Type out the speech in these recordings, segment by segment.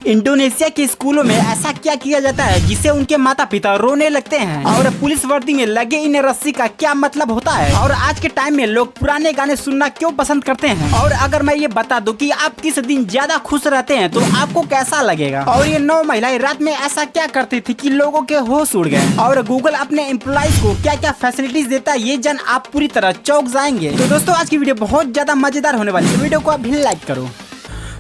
Indonesia के स्कूलों में ऐसा क्या किया जाता है जिससे उनके माता पिता रोने लगते हैं, और पुलिस वर्दी में लगे इन रस्सी का क्या मतलब होता है, और आज के टाइम में लोग पुराने गाने सुनना क्यों पसंद करते हैं, और अगर मैं ये बता दूं कि आप किस दिन ज्यादा खुश रहते हैं तो आपको कैसा लगेगा, और ये 9 महिलाएं रात में ऐसा क्या करती थी कि लोगों के होश उड़ गए, और गूगल अपने एम्प्लॉइज को क्या क्या फैसिलिटीज देता है ये जान आप पूरी तरह चौंक जाएंगे। तो दोस्तों आज की वीडियो बहुत ज्यादा मजेदार होने वाली है, तो वीडियो को आप भी लाइक करो।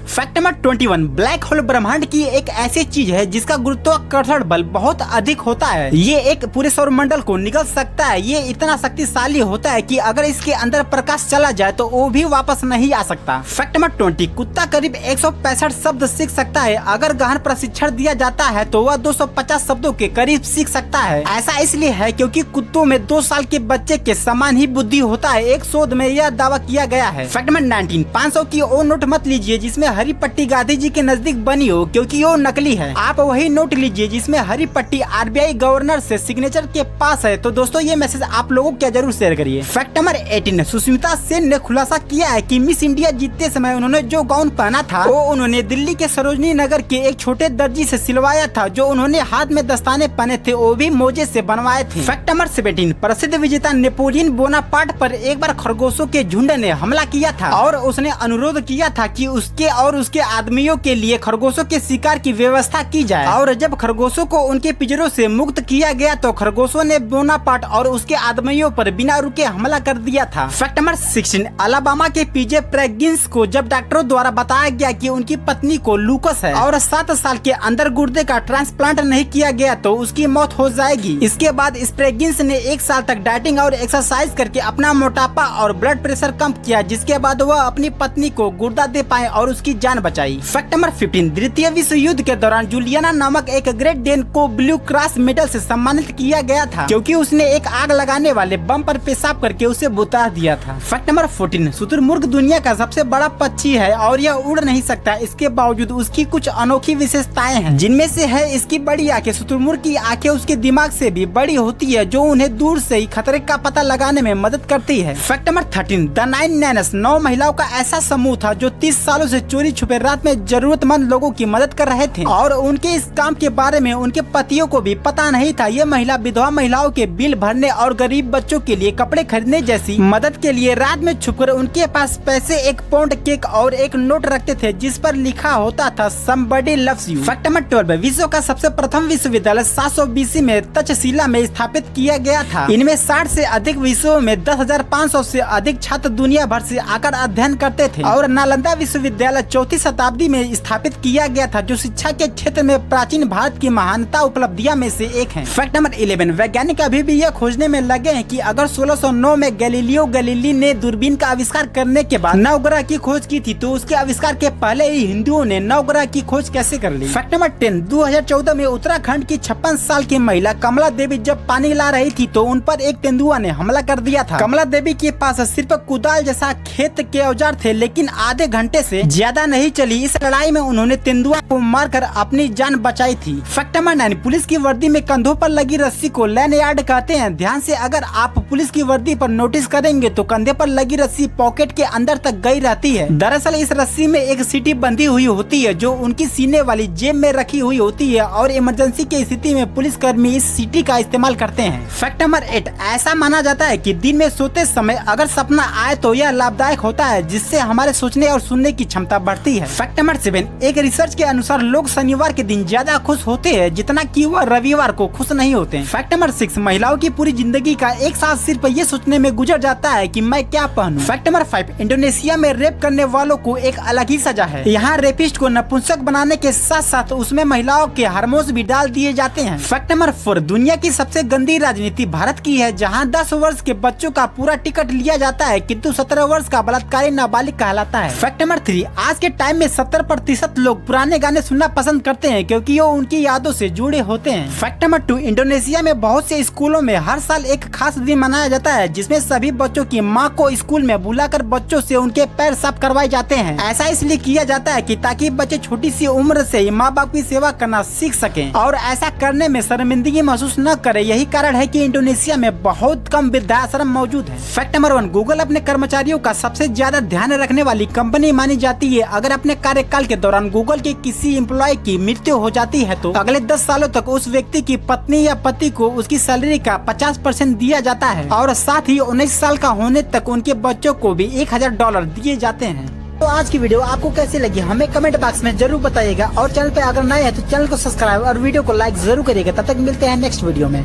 फैक्ट नंबर 21, ब्लैक होल ब्रह्मांड की एक ऐसी चीज है जिसका गुरुत्वाकर्षण बल बहुत अधिक होता है। ये एक पूरे सौर मंडल को निगल सकता है। ये इतना शक्तिशाली होता है कि अगर इसके अंदर प्रकाश चला जाए तो वो भी वापस नहीं आ सकता। फैक्ट नंबर 20, कुत्ता करीब 165 शब्द सीख सकता है। अगर गहन प्रशिक्षण दिया जाता है तो वह 250 शब्दों के करीब सीख सकता है। ऐसा इसलिए है क्योंकि कुत्तों में 2 साल के बच्चे के समान ही बुद्धि होता है। एक शोध में यह दावा किया गया है। फैक्ट नंबर 19, 500 की वो नोट मत लीजिए जिसमें हरी पट्टी गांधी जी के नजदीक बनी हो, क्योंकि वो नकली है। आप वही नोट लीजिए जिसमें हरी पट्टी आरबीआई गवर्नर से सिग्नेचर के पास है। तो दोस्तों ये मैसेज आप लोगों को जरूर शेयर करिए। फैक्ट नंबर 18, सुष्मिता सेन ने खुलासा किया है कि मिस इंडिया जीतते समय उन्होंने जो गाउन पहना था वो उन्होंने दिल्ली के सरोजनी नगर के एक छोटे दर्जी से सिलवाया था। जो उन्होंने हाथ में दस्ताने पहने थे वो भी मोजे से बनवाए थे। फैक्ट नंबर 17, प्रसिद्ध विजेता नेपोलियन बोनापार्ट पर एक बार खरगोशों के झुंड ने हमला किया था और उसने अनुरोध किया था कि उसके और उसके आदमियों के लिए खरगोशों के शिकार की व्यवस्था की जाए, और जब खरगोशों को उनके पिंजरों से मुक्त किया गया तो खरगोशों ने बोनापार्ट और उसके आदमियों पर बिना रुके हमला कर दिया था। फैक्ट नंबर 16, अलाबामा के पीजे प्रेगिंस को जब डॉक्टरों द्वारा बताया गया कि उनकी पत्नी को लूकस है और 7 साल के अंदर गुर्दे का ट्रांसप्लांट नहीं किया गया तो उसकी मौत हो जाएगी। इसके बाद प्रेगिंस ने 1 साल तक डाइटिंग और एक्सरसाइज करके अपना मोटापा और ब्लड प्रेशर कम किया, जिसके बाद वह अपनी पत्नी को गुर्दा दे पाए और उसकी जान बचाई। फैक्ट नंबर 15, द्वितीय विश्व युद्ध के दौरान जूलियाना नामक एक ग्रेट डेन को ब्लू क्रॉस मेडल से सम्मानित किया गया था क्योंकि उसने एक आग लगाने वाले बम पर पेशाब करके उसे बुता दिया था। फैक्ट नंबर 14, शुतुरमुर्ग दुनिया का सबसे बड़ा पक्षी है और यह उड़ नहीं सकता। इसके बावजूद उसकी कुछ अनोखी विशेषताएं हैं, जिनमें से है इसकी बड़ी आंखें। शुतुरमुर्ग की आंखें उसके दिमाग से भी बड़ी होती है जो उन्हें दूर से ही खतरे का पता लगाने में मदद करती है। फैक्ट नंबर 13, द 9 नैनस 9 महिलाओं का ऐसा समूह था जो 30 सालों से चोरी छुपे रात में जरूरतमंद लोगों की मदद कर रहे थे और उनके इस काम के बारे में उनके पतियों को भी पता नहीं था। ये महिला विधवा महिलाओं के बिल भरने और गरीब बच्चों के लिए कपड़े खरीदने जैसी मदद के लिए रात में छुपकर उनके पास पैसे, 1 पाउंड केक और एक नोट रखते थे जिस पर लिखा होता था somebody loves you। Fact number 12, विश्व का सबसे प्रथम विश्वविद्यालय 700 BC में तक्षशिला में स्थापित किया गया था। इनमें 60 से अधिक विषयों में 10,500 से अधिक छात्र दुनिया भर से आकर अध्ययन करते थे, और नालंदा विश्वविद्यालय 4वीं शताब्दी में स्थापित किया गया था जो शिक्षा के क्षेत्र में प्राचीन भारत की महानता उपलब्धियां में से एक है। फैक्ट नंबर 11, वैज्ञानिक अभी भी यह खोजने में लगे हैं कि अगर 1609 में गैलीलियो गैलीली ने दूरबीन का आविष्कार करने के बाद नवग्रह की खोज की थी तो उसके आविष्कार के पहले ही हिंदुओं ने नवग्रह की खोज कैसे कर ली। फैक्ट नंबर 10, 2014 में उत्तराखंड की 56 साल की महिला कमला देवी जब पानी ला रही थी तो उन पर एक तेंदुआ ने हमला कर दिया था। कमला देवी के पास सिर्फ कुदाल जैसा खेत के औजार थे, लेकिन आधे घंटे से ज्यादा नहीं चली इस लड़ाई में उन्होंने तेंदुआ को मारकर अपनी जान बचाई थी। फैक्ट नंबर 9, पुलिस की वर्दी में कंधों पर लगी रस्सी को लैन यार्ड कहते हैं। ध्यान से अगर आप पुलिस की वर्दी पर नोटिस करेंगे तो कंधे पर लगी रस्सी पॉकेट के अंदर तक गई रहती है। दरअसल इस रस्सी में एक सीटी बंधी हुई होती है जो उनकी सीने वाली जेब में रखी हुई होती है, और इमरजेंसी की स्थिति में पुलिसकर्मी इस सीटी का इस्तेमाल करते हैं। फैक्ट नंबर 8, ऐसा माना जाता है कि दिन में सोते समय अगर सपना आए तो यह लाभदायक होता है, जिससे हमारे सोचने और सुनने की क्षमता बढ़ती है। फैक्ट नंबर 7, एक रिसर्च के अनुसार लोग शनिवार के दिन ज्यादा खुश होते हैं जितना कि वह रविवार को खुश नहीं होते। फैक्ट नंबर 6, महिलाओं की पूरी जिंदगी का एक साल सिर्फ ये सोचने में गुजर जाता है कि मैं क्या पहनूं। फैक्ट नंबर 5, इंडोनेशिया में रेप करने वालों को एक अलग ही सजा है। यहाँ रेपिस्ट को नपुंसक बनाने के साथ साथ उसमें महिलाओं के हार्मोन्स भी डाल दिए जाते हैं। फैक्ट नंबर 4, दुनिया की सबसे गंदी राजनीति भारत की है, जहाँ 10 वर्ष के बच्चों का पूरा टिकट लिया जाता है किंतु 17 वर्ष का बलात्कारी नाबालिग कहलाता है। फैक्ट नंबर 3, आज के टाइम में 70% लोग पुराने गाने सुनना पसंद करते हैं क्योंकि वो उनकी यादों से जुड़े होते हैं। फैक्ट नंबर 2, इंडोनेशिया में बहुत से स्कूलों में हर साल एक खास दिन मनाया जाता है जिसमें सभी बच्चों की माँ को स्कूल में बुलाकर बच्चों से उनके पैर साफ करवाए जाते हैं। ऐसा इसलिए किया जाता है कि ताकि बच्चे छोटी सी उम्र से ही माँ बाप की सेवा करना सीख सकें और ऐसा करने में शर्मिंदगी महसूस न करे। यही कारण है कि इंडोनेशिया में बहुत कम वृद्धाश्रम मौजूद है। फैक्ट नंबर 1, गूगल अपने कर्मचारियों का सबसे ज्यादा ध्यान रखने वाली कंपनी मानी जाती है। अगर अपने कार्यकाल के दौरान गूगल के किसी एम्प्लॉय की मृत्यु हो जाती है तो अगले 10 सालों तक उस व्यक्ति की पत्नी या पति को उसकी सैलरी का 50% दिया जाता है और साथ ही 19 साल का होने तक उनके बच्चों को भी $1000 दिए जाते हैं। तो आज की वीडियो आपको कैसी लगी हमें कमेंट बॉक्स में जरूर बताइएगा और चैनल पे अगर नए हैं तो चैनल को सब्सक्राइब और वीडियो को लाइक जरूर करिएगा। तब तक मिलते हैं नेक्स्ट वीडियो में।